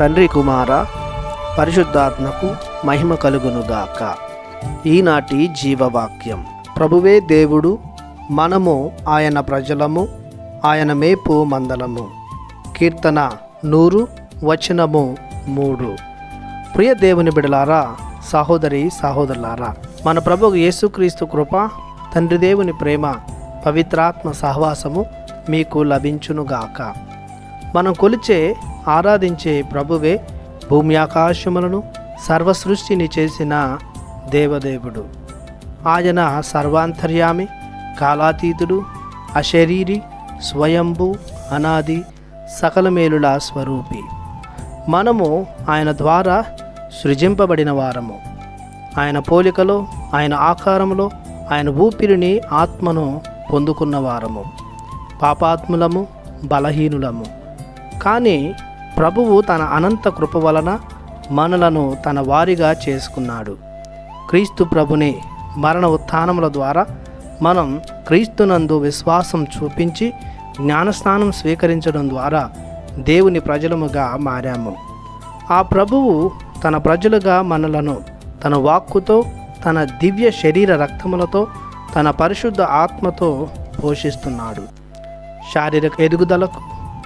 తండ్రి కుమార పరిశుద్ధాత్మకు మహిమ కలుగునుగాక. ఈనాటి జీవవాక్యం. ప్రభువే దేవుడు, మనము ఆయన ప్రజలము, ఆయన మేపు మందలము. కీర్తన 100 వచనము 3. ప్రియ దేవుని బిడలారా, సహోదరి సహోదరులారా, మన ప్రభువు యేసుక్రీస్తు కృప, తండ్రి దేవుని ప్రేమ, పవిత్రాత్మ సహవాసము మీకు లభించునుగాక. మనం కొలిచే ఆరాధించే ప్రభువే భూమి ఆకాశములను సర్వసృష్టిని చేసిన దేవదేవుడు. ఆయన సర్వాంతర్యామి, కాలాతీతుడు, అశరీరి, స్వయంభూ, అనాది, సకల మేలుల స్వరూపి. మనము ఆయన ద్వారా సృజింపబడిన వారము. ఆయన పోలికలో, ఆయన ఆకారములో, ఆయన ఊపిరిని, ఆత్మను పొందుకున్న వారము. పాపాత్ములము, బలహీనులము. కానీ ప్రభువు తన అనంత కృప వలన మనలను తన వారిగా చేసుకున్నాడు. క్రీస్తు ప్రభుని మరణ ఉత్థానముల ద్వారా మనం క్రీస్తునందు విశ్వాసం చూపించి జ్ఞానస్నానం స్వీకరించడం ద్వారా దేవుని ప్రజలముగా మారాము. ఆ ప్రభువు తన ప్రజలుగా మనలను తన వాక్కుతో, తన దివ్య శరీర రక్తములతో, తన పరిశుద్ధ ఆత్మతో పోషిస్తున్నాడు. శారీరక ఎదుగుదలకు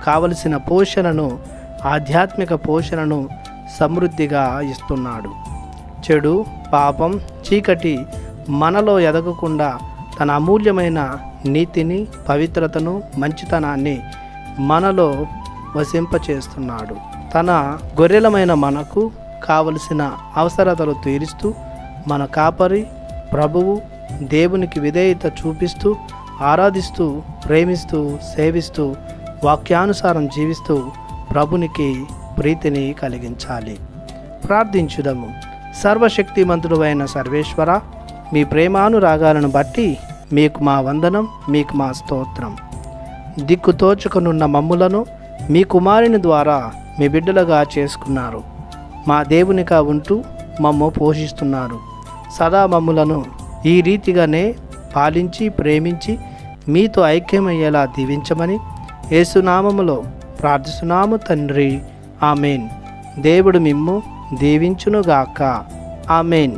కావలసిన పోషణను, ఆధ్యాత్మిక పోషణను సమృద్ధిగా ఇస్తున్నాడు. చెడు, పాపం, చీకటి మనలో ఎదగకుండా తన అమూల్యమైన నీతిని, పవిత్రతను, మంచితనాన్ని మనలో వసింపచేస్తున్నాడు. తన గొర్రెలమైన మనకు కావలసిన అవసరతలు తీరుస్తూ, మన కాపరి ప్రభువు దేవునికి విధేయత చూపిస్తూ, ఆరాధిస్తూ, ప్రేమిస్తూ, సేవిస్తూ, వాక్యానుసారం జీవిస్తూ ప్రభునికి ప్రీతిని కలిగించాలి. ప్రార్థించుదము. సర్వశక్తిమంతుడు అయిన సర్వేశ్వర, మీ ప్రేమానురాగాలను బట్టి మీకు మా వందనం, మీకు మా స్తోత్రం. దిక్కుతోచుకునున్న మమ్ములను మీ కుమారుని ద్వారా మీ బిడ్డలుగా చేసుకున్నారు. మా దేవునిగా ఉంటూ మమ్ము పోషిస్తున్నారు. సదా మమ్ములను ఈ రీతిగానే పాలించి, ప్రేమించి మీతో ఐక్యమయ్యేలా దీవించమని యేసునామములో ప్రార్థిస్తున్నాము తండ్రి. ఆమెన్. దేవుడు మిమ్ము దీవించునుగాక. ఆమెన్.